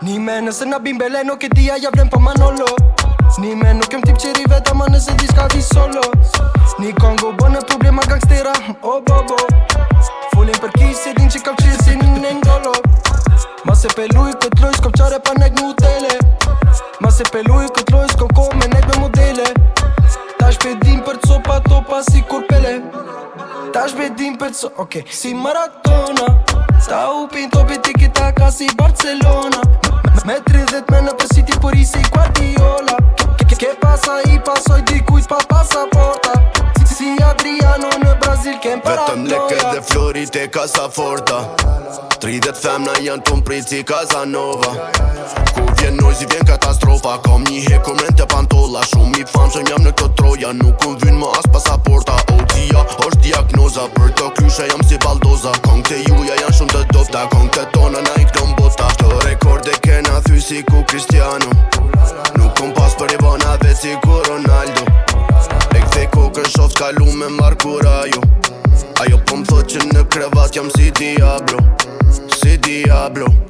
Nime nëse na bim bele nuk e dia ja vlem pa Manolo. Nime nuk jem tip qeri vet ama nëse diska vi solo. Ni Kongo bënë problema gangstera, oh bobo. Folin për kise din që kam qirë si një ngolo. Ma se peluj këtë loj s'kom qare pa nek në hotele. Ma se peluj këtë loj s'kom ko me nek me modele. Ta shpedim për të sopa topa si kur pele. Ta shpedim për të sopa, okej, si Maradona. Ta upin topi tiki taka si Barcelona. Me 30 me në për City por i si Guardiola. Ke pasa i pasoj dikujt pa pasaporta. Si Adriano në Brazil kem para vetëm leke dhe florit e Casaforta. 30 femna janë të mprit si Casanova. Kur vjen nojzi vjen katastrofa. Kam një hekur mren të pantolla. Shumë i famshëm jam në këtë troja. Nuk unë vyn më as pasaporta. Otia është diagnoza. Për të kryshe jam si baldoza. Kong të juja janë shumë të dofta. Kong të tona na i kënon bota. Të rekorde kena thy si ku Cristiano. Nuk kom pas për i vana vet si ku Ronaldo. E kthej kokën shoft kalu me Marco Rajo. Ajo po m'thot që në krevat jam si Diablo. Si Diablo.